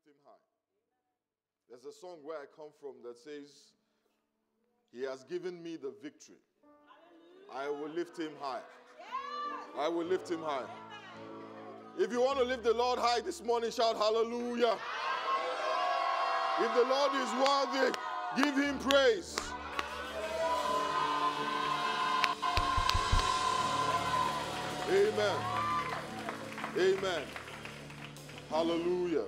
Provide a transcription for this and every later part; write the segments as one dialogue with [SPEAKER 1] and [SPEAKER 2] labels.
[SPEAKER 1] him high. There's a song where I come from that says, he has given me the victory. I will lift him high. I will lift him high. If you want to lift the Lord high this morning, shout hallelujah. If the Lord is worthy, give him praise. Amen. Amen. Hallelujah.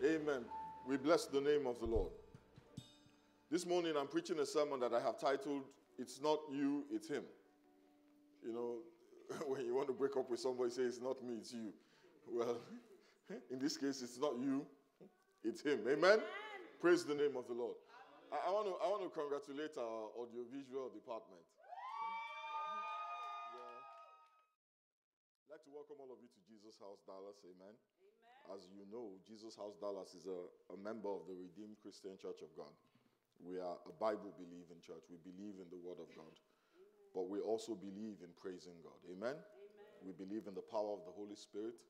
[SPEAKER 1] Amen. We bless the name of the Lord. This morning I'm preaching a sermon that I have titled, It's Not You, It's Him. You know, when you want to break up with somebody, say it's not me, it's you. Well, in this case, it's not you, it's him. Amen? Praise the name of the Lord. I want to congratulate our audiovisual department. I'd like to welcome all of you to Jesus House Dallas. Amen. As you know, Jesus House Dallas is a member of the Redeemed Christian Church of God. We are a Bible-believing church. We believe in the Word of God. But we also believe in praising God. Amen? We believe in the power of the Holy Spirit.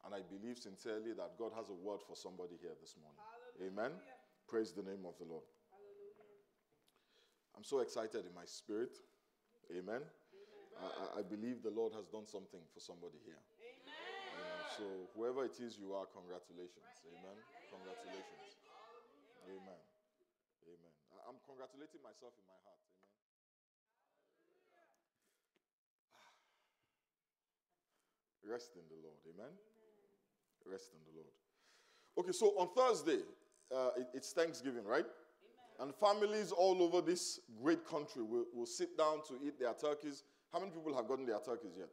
[SPEAKER 1] And I believe sincerely that God has a word for somebody here this morning. Hallelujah. Amen? Praise the name of the Lord. Hallelujah. I'm so excited in my spirit. Amen? I believe the Lord has done something for somebody here. So whoever it is you are, congratulations. Amen. Congratulations. Amen. Amen. I'm congratulating myself in my heart. Amen. Rest in the Lord. Amen. Rest in the Lord. Okay, so on Thursday, it's Thanksgiving, right? And families all over this great country will sit down to eat their turkeys. How many people have gotten their turkeys yet?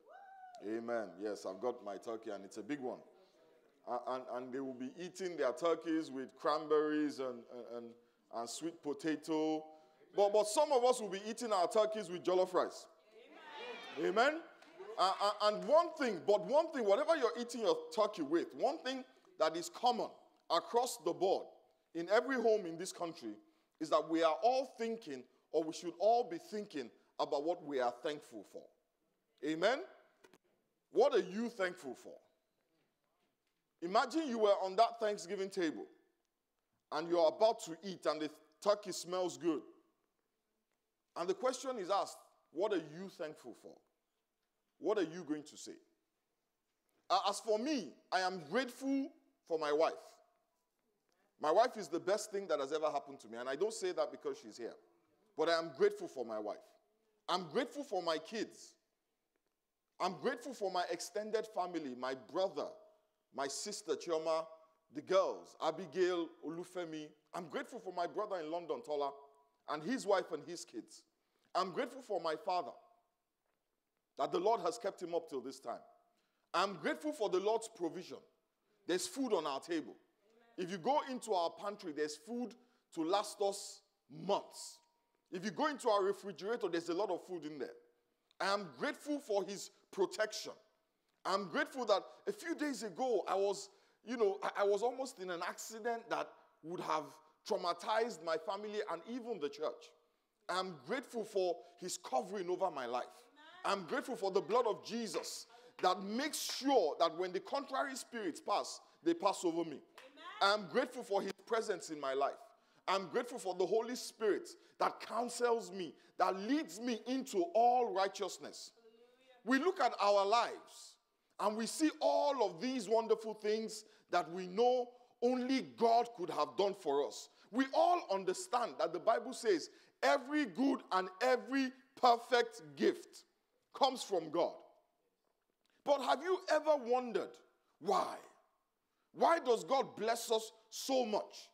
[SPEAKER 1] Amen. Yes, I've got my turkey, and it's a big one. And they will be eating their turkeys with cranberries and sweet potato. But some of us will be eating our turkeys with jollof rice. Amen. And one thing, whatever you're eating your turkey with, one thing that is common across the board in every home in this country is that we are all thinking, or we should all be thinking about what we are thankful for. Amen. What are you thankful for? Imagine you were on that Thanksgiving table and you're about to eat and the turkey smells good. And the question is asked, what are you thankful for? What are you going to say? As for me, I am grateful for my wife. My wife is the best thing that has ever happened to me. And I don't say that because she's here. But I am grateful for my wife. I'm grateful for my kids. I'm grateful for my extended family, my brother, my sister, Chioma, the girls, Abigail, Olufemi. I'm grateful for my brother in London, Tola, and his wife and his kids. I'm grateful for my father, that the Lord has kept him up till this time. I'm grateful for the Lord's provision. There's food on our table. If you go into our pantry, there's food to last us months. If you go into our refrigerator, there's a lot of food in there. I am grateful for his protection. I'm grateful that a few days ago, I was almost in an accident that would have traumatized my family and even the church. I'm grateful for his covering over my life. I'm grateful for the blood of Jesus that makes sure that when the contrary spirits pass, they pass over me. I'm grateful for his presence in my life. I'm grateful for the Holy Spirit that counsels me, that leads me into all righteousness. We look at our lives and we see all of these wonderful things that we know only God could have done for us. We all understand that the Bible says every good and every perfect gift comes from God. But have you ever wondered why? Why does God bless us so much?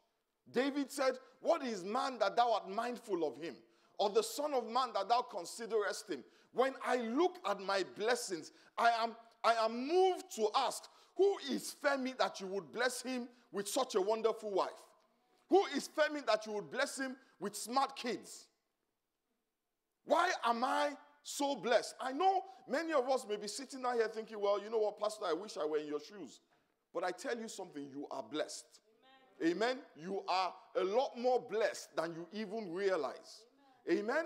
[SPEAKER 1] David said, what is man that thou art mindful of him? Or the son of man that thou considerest him? When I look at my blessings, I am moved to ask, who is Femi that you would bless him with such a wonderful wife? Who is Femi that you would bless him with smart kids? Why am I so blessed? I know many of us may be sitting out here thinking, well, you know what, Pastor, I wish I were in your shoes. But I tell you something, you are blessed. Amen. Amen. You are a lot more blessed than you even realize. Amen. Amen.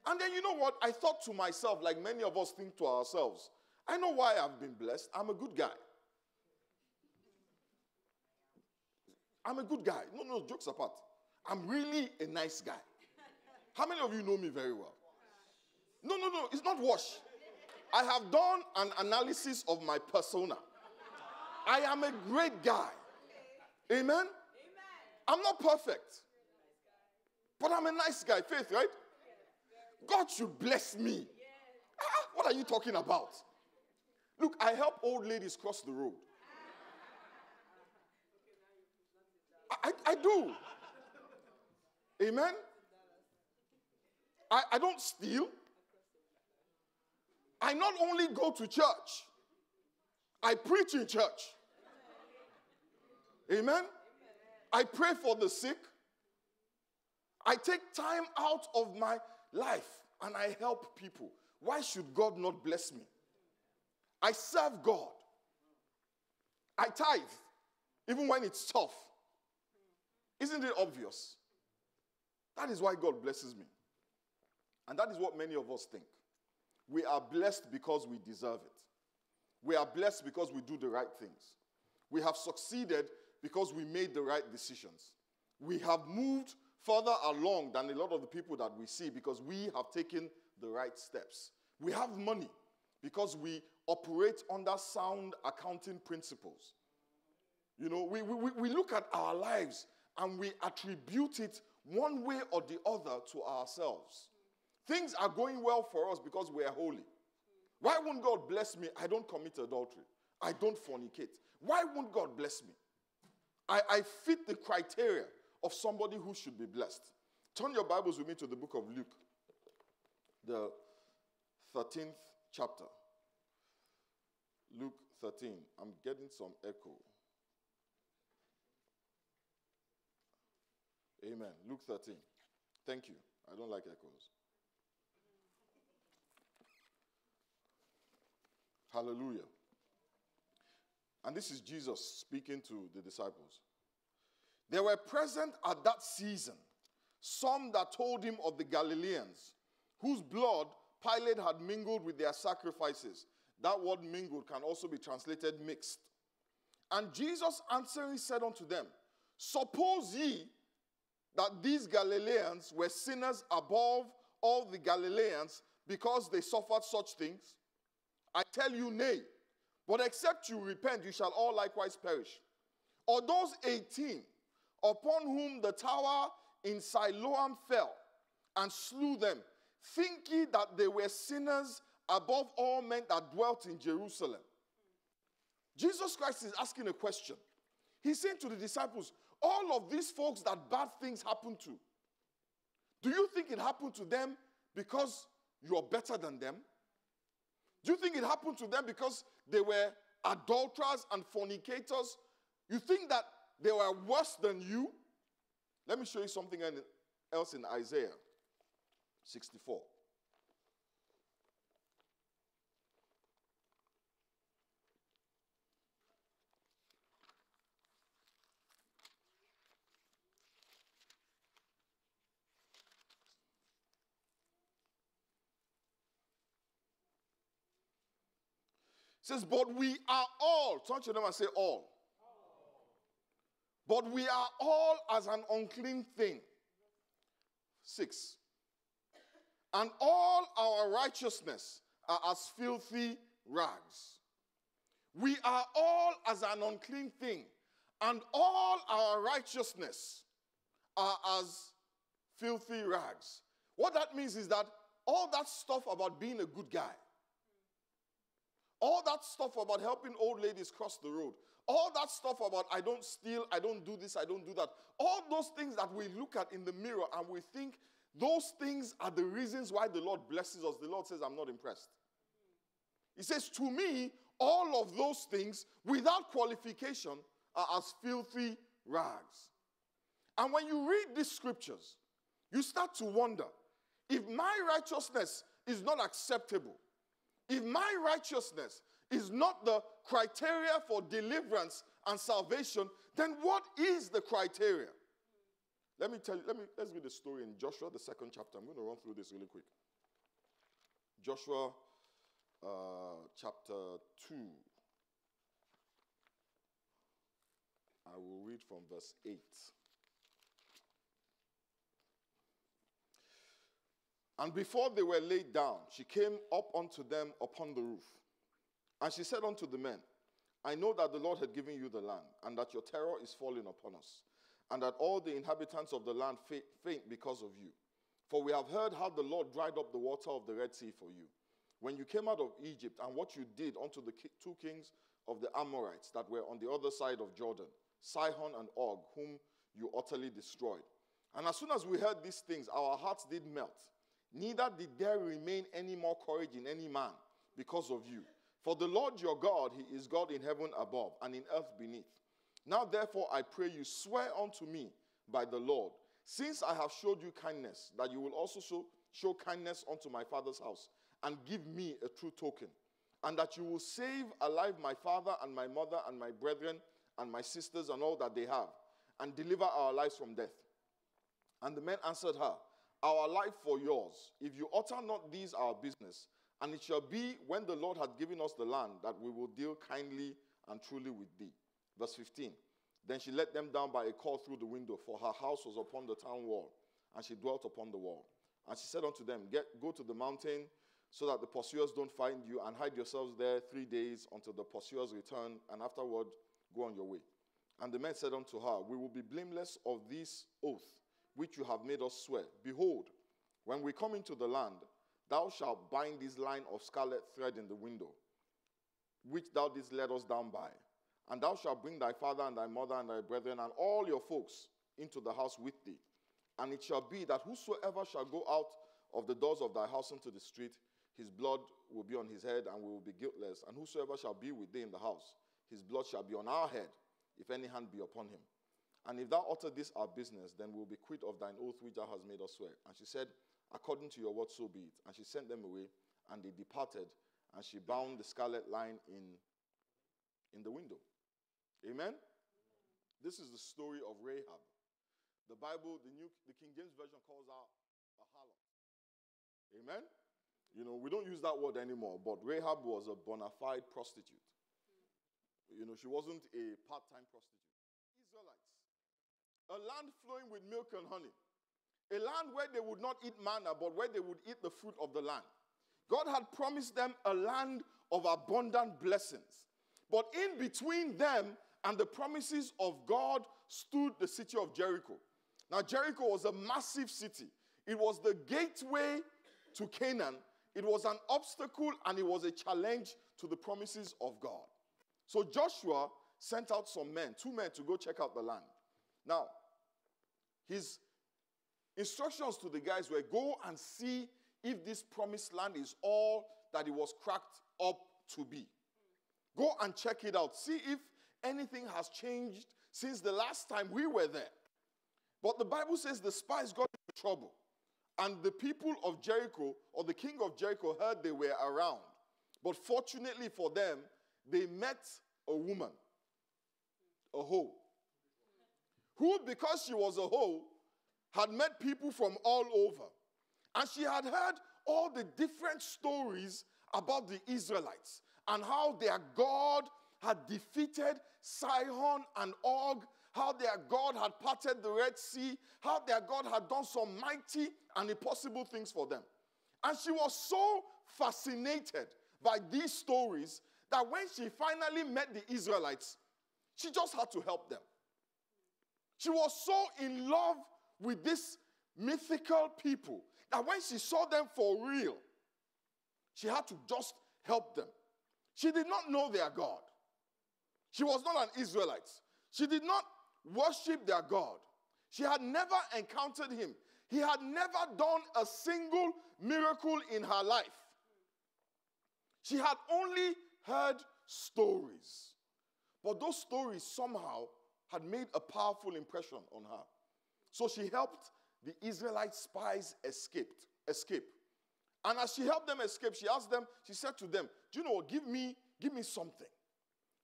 [SPEAKER 1] And then you know what? I thought to myself, like many of us think to ourselves, I know why I've been blessed. I'm a good guy. I'm a good guy. No, jokes apart. I'm really a nice guy. How many of you know me very well? No, it's not wash. I have done an analysis of my persona. I am a great guy. Amen? I'm not perfect. But I'm a nice guy. Faith, right? God should bless me. What are you talking about? Look, I help old ladies cross the road. I do. Amen? I don't steal. I not only go to church, I preach in church. Amen? I pray for the sick. I take time out of my life and I help people. Why should God not bless me? I serve God. I tithe, even when it's tough. Isn't it obvious? That is why God blesses me. And that is what many of us think. We are blessed because we deserve it. We are blessed because we do the right things. We have succeeded because we made the right decisions. We have moved further along than a lot of the people that we see because we have taken the right steps. We have money because we operate under sound accounting principles. You know, we look at our lives and we attribute it one way or the other to ourselves. Things are going well for us because we are holy. Why won't God bless me? I don't commit adultery. I don't fornicate. Why won't God bless me? I fit the criteria of somebody who should be blessed. Turn your Bibles with me to the book of Luke, the 13th chapter. Luke 13. I'm getting some echo. Amen. Luke 13. Thank you. I don't like echoes. Hallelujah. And this is Jesus speaking to the disciples. There were present at that season some that told him of the Galileans, whose blood Pilate had mingled with their sacrifices. That word mingled can also be translated mixed. And Jesus answering said unto them, suppose ye that these Galileans were sinners above all the Galileans because they suffered such things? I tell you, nay. But except you repent, you shall all likewise perish. Or those 18 upon whom the tower in Siloam fell and slew them, think ye that they were sinners above all men that dwelt in Jerusalem? Jesus Christ is asking a question. He's saying to the disciples, all of these folks that bad things happen to, do you think it happened to them because you're better than them? Do you think it happened to them because they were adulterers and fornicators? You think that they were worse than you? Let me show you something else in Isaiah 64. It says, but we are all, turn to them and say all. But we are all as an unclean thing. 6. And all our righteousness are as filthy rags. We are all as an unclean thing. And all our righteousness are as filthy rags. What that means is that all that stuff about being a good guy, all that stuff about helping old ladies cross the road, all that stuff about I don't steal, I don't do this, I don't do that, all those things that we look at in the mirror and we think those things are the reasons why the Lord blesses us. The Lord says, I'm not impressed. He says, to me, all of those things without qualification are as filthy rags. And when you read these scriptures, you start to wonder, if my righteousness is not acceptable, if my righteousness is not the criteria for deliverance and salvation, then what is the criteria? Let me tell you, let's read the story in Joshua, the 2nd chapter. I'm going to run through this really quick. Joshua chapter 2. I will read from verse 8. And before they were laid down, she came up unto them upon the roof. And she said unto the men, I know that the Lord had given you the land, and that your terror is falling upon us, and that all the inhabitants of the land faint because of you. For we have heard how the Lord dried up the water of the Red Sea for you, when you came out of Egypt, and what you did unto the two kings of the Amorites that were on the other side of Jordan, Sihon and Og, whom you utterly destroyed. And as soon as we heard these things, our hearts did melt. Neither did there remain any more courage in any man because of you. For the Lord your God, he is God in heaven above and in earth beneath. Now therefore I pray you, swear unto me by the Lord, since I have showed you kindness, that you will also show kindness unto my father's house, and give me a true token, and that you will save alive my father and my mother and my brethren and my sisters and all that they have, and deliver our lives from death. And the men answered her, our life for yours, if you utter not these our business. And it shall be, when the Lord hath given us the land, that we will deal kindly and truly with thee. Verse 15. Then she let them down by a cord through the window, for her house was upon the town wall, and she dwelt upon the wall. And she said unto them, go to the mountain, so that the pursuers don't find you, and hide yourselves there 3 days until the pursuers return, and afterward go on your way. And the men said unto her, we will be blameless of this oath which you have made us swear. Behold, when we come into the land, thou shalt bind this line of scarlet thread in the window, which thou didst let us down by. And thou shalt bring thy father and thy mother and thy brethren and all your folks into the house with thee. And it shall be that whosoever shall go out of the doors of thy house into the street, his blood will be on his head, and we will be guiltless. And whosoever shall be with thee in the house, his blood shall be on our head, if any hand be upon him. And if thou utter this our business, then we will be quit of thine oath which thou hast made us swear. And she said, according to your word, so be it. And she sent them away, and they departed, and she bound the scarlet line in the window. Amen? This is the story of Rahab. The Bible, the King James Version calls her a harlot. Amen? You know, we don't use that word anymore, but Rahab was a bona fide prostitute. You know, she wasn't a part-time prostitute. Israelites. A land flowing with milk and honey. A land where they would not eat manna, but where they would eat the fruit of the land. God had promised them a land of abundant blessings. But in between them and the promises of God stood the city of Jericho. Now, Jericho was a massive city. It was the gateway to Canaan. It was an obstacle, and it was a challenge to the promises of God. So Joshua sent out some men, 2 men, to go check out the land. Now, his instructions to the guys were, go and see if this promised land is all that it was cracked up to be. Go and check it out. See if anything has changed since the last time we were there. But the Bible says the spies got into trouble. And the people of Jericho, or the king of Jericho, heard they were around. But fortunately for them, they met a woman, a hoe, who, because she was a hoe, had met people from all over. And she had heard all the different stories about the Israelites and how their God had defeated Sihon and Og, how their God had parted the Red Sea, how their God had done some mighty and impossible things for them. And she was so fascinated by these stories that when she finally met the Israelites, she just had to help them. She was so in love with these mythical people that when she saw them for real, she had to just help them. She did not know their God. She was not an Israelite. She did not worship their God. She had never encountered him. He had never done a single miracle in her life. She had only heard stories. But those stories somehow had made a powerful impression on her. So she helped the Israelite spies escape. And as she helped them escape, she asked them, she said to them, do you know what, give me something.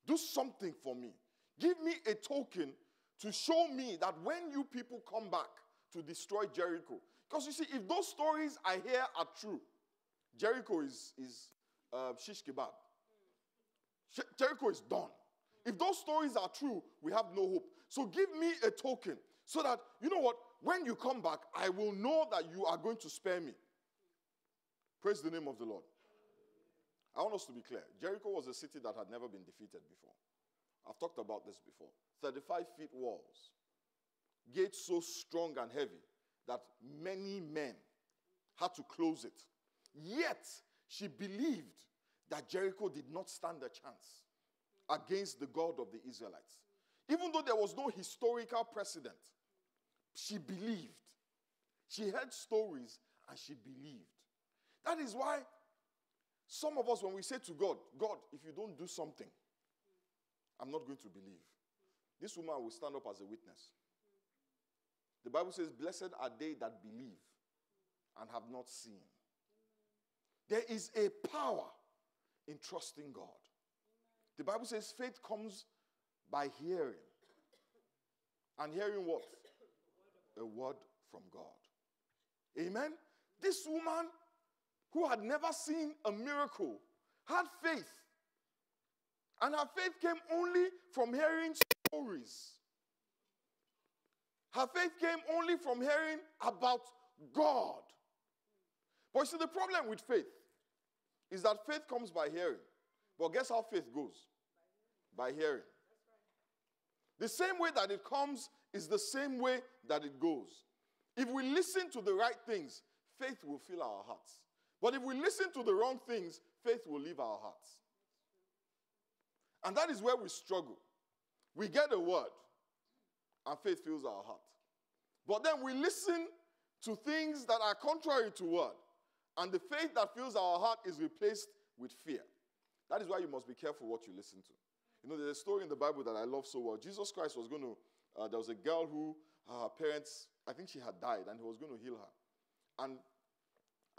[SPEAKER 1] Do something for me. Give me a token to show me that when you people come back to destroy Jericho. Because you see, if those stories I hear are true, Jericho is shish kebab. Jericho is done. If those stories are true, we have no hope. So give me a token so that, you know what, when you come back, I will know that you are going to spare me. Praise the name of the Lord. I want us to be clear. Jericho was a city that had never been defeated before. I've talked about this before. 35 feet walls. Gates so strong and heavy that many men had to close it. Yet, she believed that Jericho did not stand a chance against the God of the Israelites. Even though there was no historical precedent, she believed. She heard stories and she believed. That is why some of us, when we say to God, God, if you don't do something, I'm not going to believe. This woman will stand up as a witness. The Bible says, blessed are they that believe and have not seen. There is a power in trusting God. The Bible says faith comes by hearing. And hearing what? A word from God. Amen? This woman who had never seen a miracle had faith. And her faith came only from hearing stories. Her faith came only from hearing about God. But you see, the problem with faith is that faith comes by hearing. But guess how faith goes? By hearing. The same way that it comes is the same way that it goes. If we listen to the right things, faith will fill our hearts. But if we listen to the wrong things, faith will leave our hearts. And that is where we struggle. We get a word, and faith fills our heart. But then we listen to things that are contrary to word, and the faith that fills our heart is replaced with fear. That is why you must be careful what you listen to. You know, there's a story in the Bible that I love so well. Jesus Christ was going to, there was a girl who, her parents, I think she had died, and he was going to heal her. And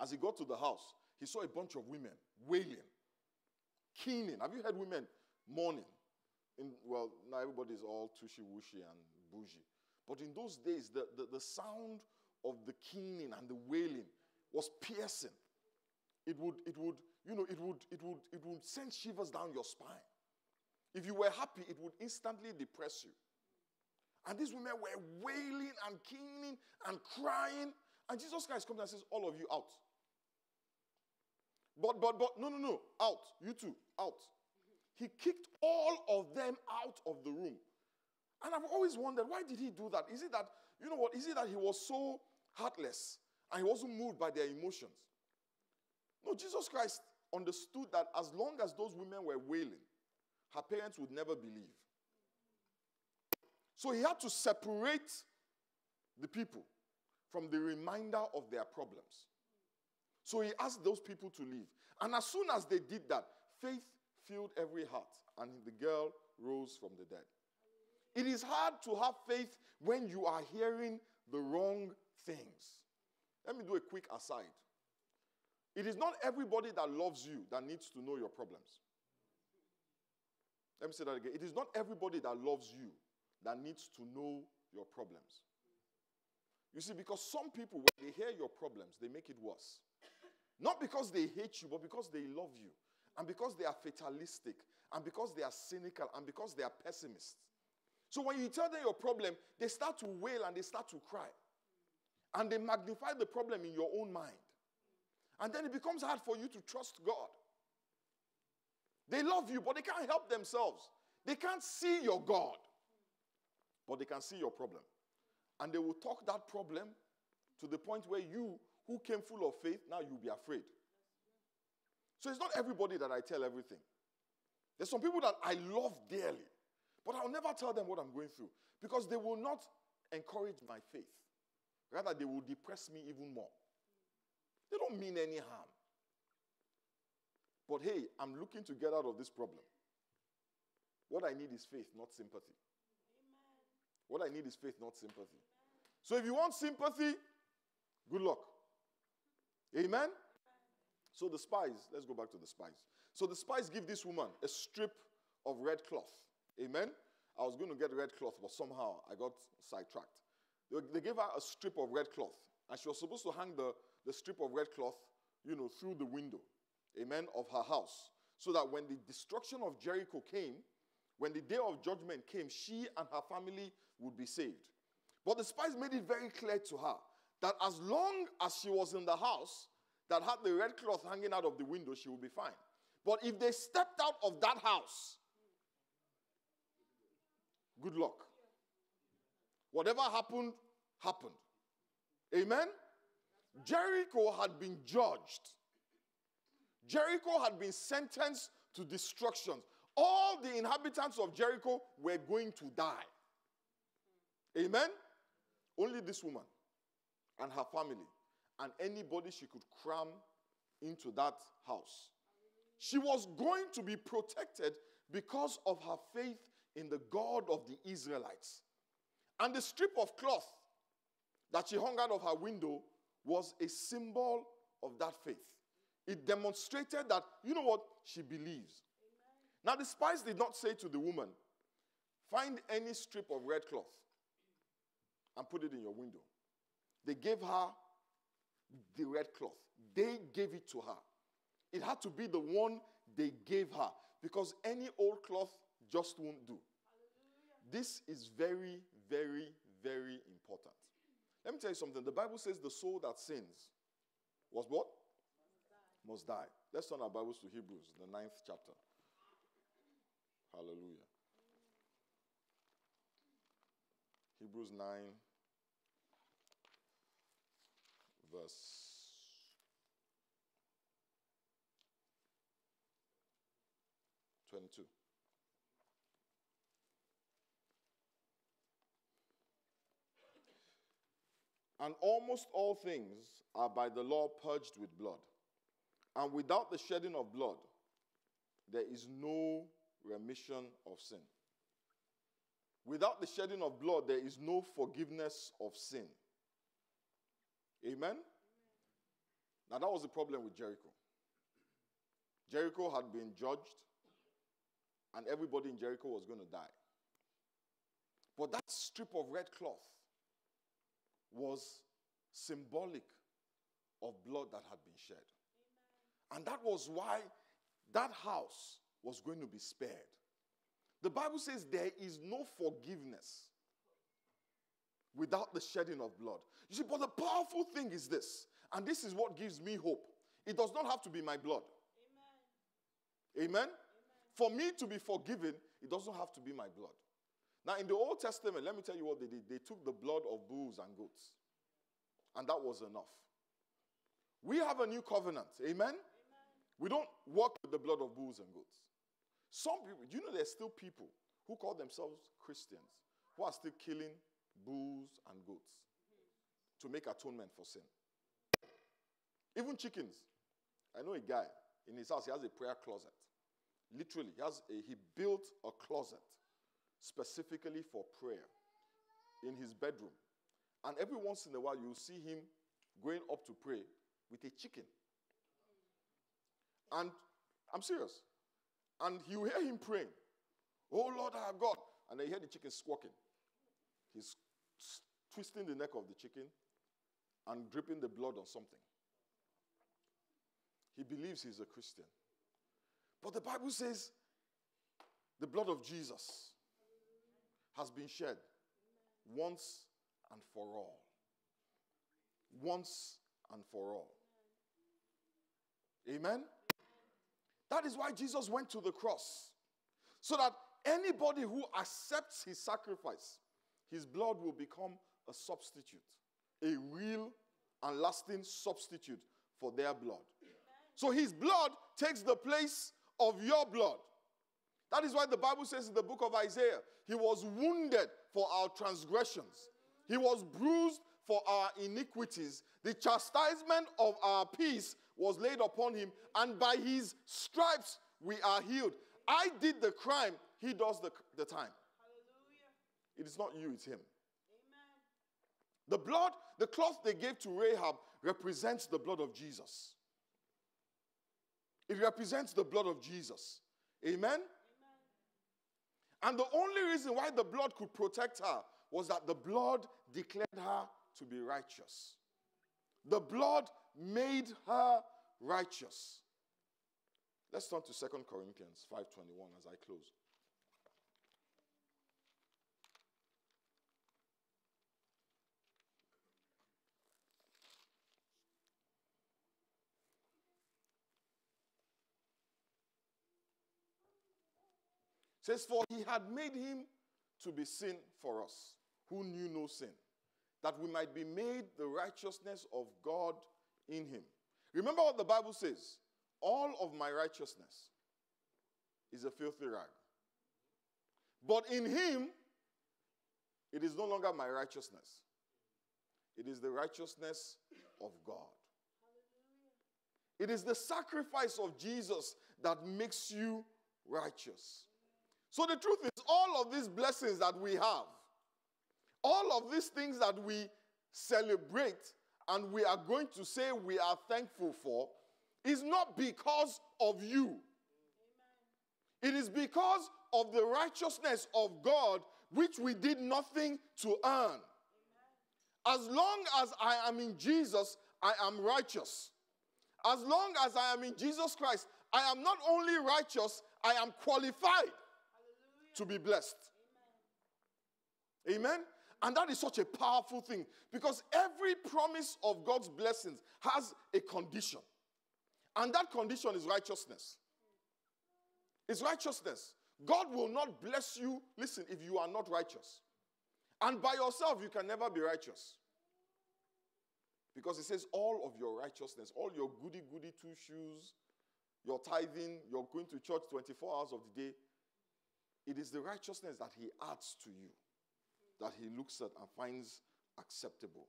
[SPEAKER 1] as he got to the house, he saw a bunch of women wailing, keening. Have you heard women mourning? Well, now everybody's all tushy-wushy and bougie. But in those days, the sound of the keening and the wailing was piercing. It would send shivers down your spine. If you were happy, it would instantly depress you. And these women were wailing and keening and crying. And Jesus Christ comes and says, all of you out. But, no, out. You two, out. He kicked all of them out of the room. And I've always wondered, why did he do that? Is it that, you know what, is it that he was so heartless and he wasn't moved by their emotions? No, Jesus Christ understood that as long as those women were wailing, her parents would never believe. So he had to separate the people from the reminder of their problems. So he asked those people to leave. And as soon as they did that, faith filled every heart, and the girl rose from the dead. It is hard to have faith when you are hearing the wrong things. Let me do a quick aside. It is not everybody that loves you that needs to know your problems. Let me say that again. It is not everybody that loves you that needs to know your problems. You see, because some people, when they hear your problems, they make it worse. Not because they hate you, but because they love you. And because they are fatalistic. And because they are cynical. And because they are pessimists. So when you tell them your problem, they start to wail and they start to cry. And they magnify the problem in your own mind. And then it becomes hard for you to trust God. They love you, but they can't help themselves. They can't see your God. But they can see your problem. And they will talk that problem to the point where you, who came full of faith, now you'll be afraid. So it's not everybody that I tell everything. There's some people that I love dearly, but I'll never tell them what I'm going through because they will not encourage my faith. Rather, they will depress me even more. They don't mean any harm. But hey, I'm looking to get out of this problem. What I need is faith, not sympathy. Amen. What I need is faith, not sympathy. Amen. So if you want sympathy, good luck. Amen? So the spies, let's go back to the spies. So the spies give this woman a strip of red cloth. Amen? I was going to get red cloth, but somehow I got sidetracked. They gave her a strip of red cloth. And she was supposed to hang the strip of red cloth, through the window, amen, of her house. So that when the destruction of Jericho came, when the day of judgment came, she and her family would be saved. But the spies made it very clear to her that as long as she was in the house that had the red cloth hanging out of the window, she would be fine. But if they stepped out of that house, good luck. Whatever happened, happened. Amen? Jericho had been judged. Jericho had been sentenced to destruction. All the inhabitants of Jericho were going to die. Amen? Only this woman and her family and anybody she could cram into that house. She was going to be protected because of her faith in the God of the Israelites. And the strip of cloth that she hung out of her window was a symbol of that faith. It demonstrated that, you know what, she believes. Amen. Now the spies did not say to the woman, find any strip of red cloth and put it in your window. They gave her the red cloth. They gave it to her. It had to be the one they gave her, because any old cloth just won't do. Hallelujah. This is very, very, very important. Let me tell you something. The Bible says the soul that sins was what? Must die. Let's turn our Bibles to Hebrews, the 9th chapter. Hallelujah. Hebrews 9, verse 22. And almost all things are by the law purged with blood. And without the shedding of blood, there is no remission of sin. Without the shedding of blood, there is no forgiveness of sin. Amen? Now that was the problem with Jericho. Jericho had been judged, and everybody in Jericho was going to die. But that strip of red cloth was symbolic of blood that had been shed. Amen. And that was why that house was going to be spared. The Bible says there is no forgiveness without the shedding of blood. You see, but the powerful thing is this, and this is what gives me hope. It does not have to be my blood. Amen? Amen? Amen. For me to be forgiven, it doesn't have to be my blood. Now, in the Old Testament, let me tell you what they did. They took the blood of bulls and goats. And that was enough. We have a new covenant. Amen? Amen. We don't work with the blood of bulls and goats. Some people, do you know there's still people who call themselves Christians who are still killing bulls and goats to make atonement for sin? Even chickens. I know a guy, in his house, he has a prayer closet. Literally, he built a closet specifically for prayer in his bedroom. And every once in a while, you'll see him going up to pray with a chicken. And I'm serious. And you hear him praying, "Oh Lord, our God." And then you hear the chicken squawking. He's twisting the neck of the chicken and dripping the blood on something. He believes he's a Christian. But the Bible says the blood of Jesus has been shed once and for all. Once and for all. Amen? That is why Jesus went to the cross. So that anybody who accepts his sacrifice, his blood will become a substitute. A real and lasting substitute for their blood. So his blood takes the place of your blood. That is why the Bible says in the book of Isaiah, he was wounded for our transgressions. He was bruised for our iniquities. The chastisement of our peace was laid upon him, and by his stripes we are healed. I did the crime, he does the time. Hallelujah. It is not you, it's him. Amen. The blood, the cloth they gave to Rahab represents the blood of Jesus. It represents the blood of Jesus. Amen? Amen? And the only reason why the blood could protect her was that the blood declared her to be righteous. The blood made her righteous. Let's turn to 2 Corinthians 5:21 as I close. says, for he had made him to be sin for us, who knew no sin, that we might be made the righteousness of God in him. Remember what the Bible says. All of my righteousness is a filthy rag. But in him, it is no longer my righteousness. It is the righteousness of God. It is the sacrifice of Jesus that makes you righteous. So the truth is, all of these blessings that we have, all of these things that we celebrate and we are going to say we are thankful for, is not because of you. Amen. It is because of the righteousness of God, which we did nothing to earn. Amen. As long as I am in Jesus, I am righteous. As long as I am in Jesus Christ, I am not only righteous, I am qualified. Hallelujah. To be blessed. Amen? Amen? And that is such a powerful thing, because every promise of God's blessings has a condition. And that condition is righteousness. It's righteousness. God will not bless you, listen, if you are not righteous. And by yourself, you can never be righteous. Because it says all of your righteousness, all your goody-goody two-shoes, your tithing, your going to church 24 hours of the day, it is the righteousness that he adds to you, that he looks at and finds acceptable.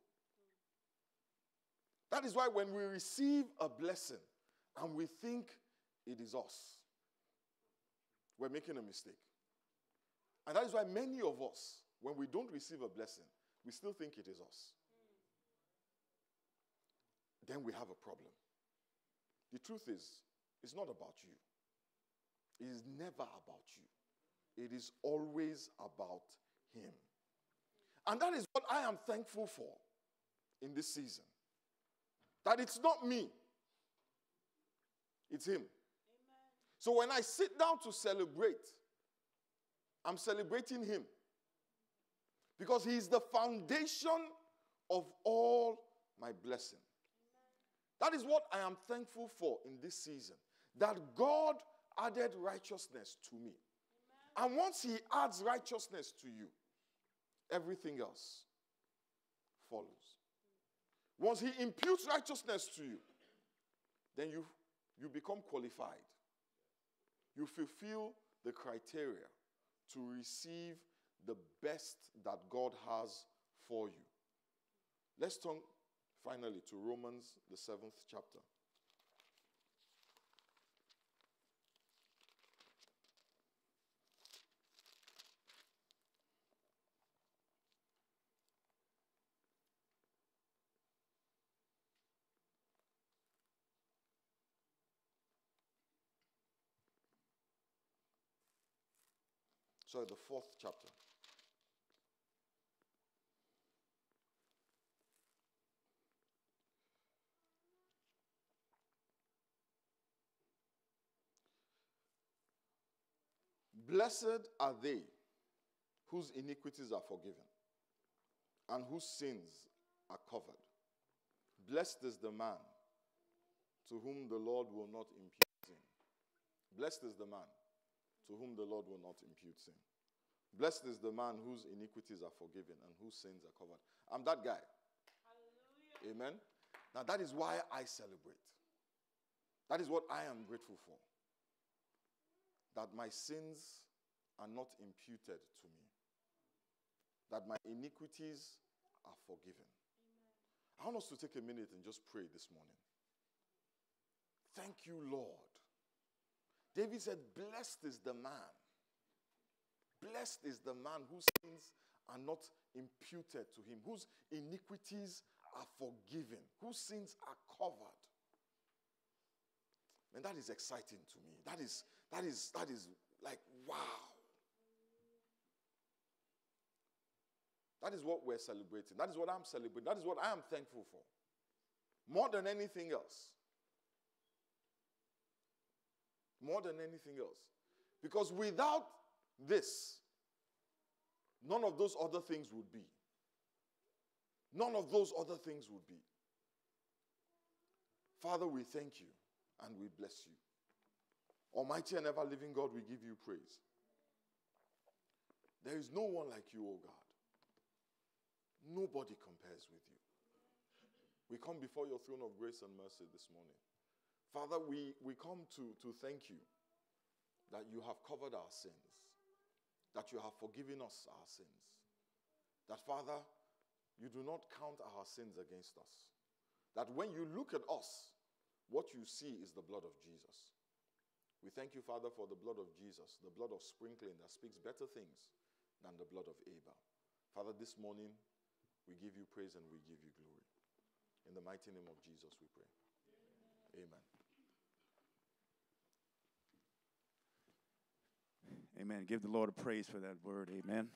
[SPEAKER 1] That is why when we receive a blessing and we think it is us, we're making a mistake. And that is why many of us, when we don't receive a blessing, we still think it is us. Then we have a problem. The truth is, it's not about you. It is never about you. It is always about him. And that is what I am thankful for in this season. That it's not me. It's him. Amen. So when I sit down to celebrate, I'm celebrating him. Because he is the foundation of all my blessing. That is what I am thankful for in this season. That God added righteousness to me. Amen. And once he adds righteousness to you, everything else follows. Once he imputes righteousness to you, then you become qualified. You fulfill the criteria to receive the best that God has for you. Let's turn finally to Romans, the 7th chapter. Sorry, the 4th chapter. Blessed are they whose iniquities are forgiven and whose sins are covered. Blessed is the man to whom the Lord will not impute sin. Blessed is the man to whom the Lord will not impute sin. Blessed is the man whose iniquities are forgiven and whose sins are covered. I'm that guy. Hallelujah. Amen. Now that is why I celebrate. That is what I am grateful for. That my sins are not imputed to me. That my iniquities are forgiven. Amen. I want us to take a minute and just pray this morning. Thank you, Lord. David said, blessed is the man. Blessed is the man whose sins are not imputed to him, whose iniquities are forgiven, whose sins are covered. And that is exciting to me. That is like, wow. That is what we're celebrating. That is what I'm celebrating. That is what I am thankful for. More than anything else. More than anything else. Because without this, none of those other things would be. None of those other things would be. Father, we thank you and we bless you. Almighty and ever-living God, we give you praise. There is no one like you, O God. Nobody compares with you. We come before your throne of grace and mercy this morning. Father, we come to thank you that you have covered our sins, that you have forgiven us our sins, that, Father, you do not count our sins against us, that when you look at us, what you see is the blood of Jesus. We thank you, Father, for the blood of Jesus, the blood of sprinkling that speaks better things than the blood of Abel. Father, this morning, we give you praise and we give you glory. In the mighty name of Jesus, we pray. Amen.
[SPEAKER 2] Amen. Give the Lord a praise for that word. Amen.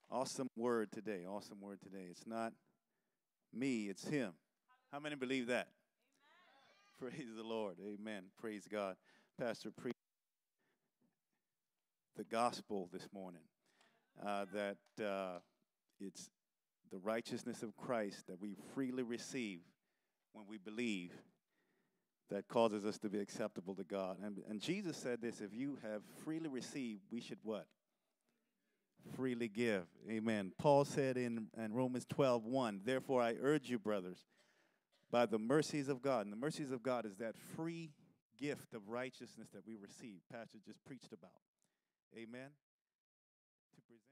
[SPEAKER 2] Awesome word today. Awesome word today. It's not me, it's him. How many believe that? Amen. Praise the Lord. Amen. Praise God. Pastor preached the gospel this morning. That it's the righteousness of Christ that we freely receive when we believe that causes us to be acceptable to God. And Jesus said this, if you have freely received, we should what? Freely give. Amen. Paul said in Romans 12:1, therefore I urge you, brothers, by the mercies of God. And the mercies of God is that free gift of righteousness that we receive. Pastor just preached about. Amen. To present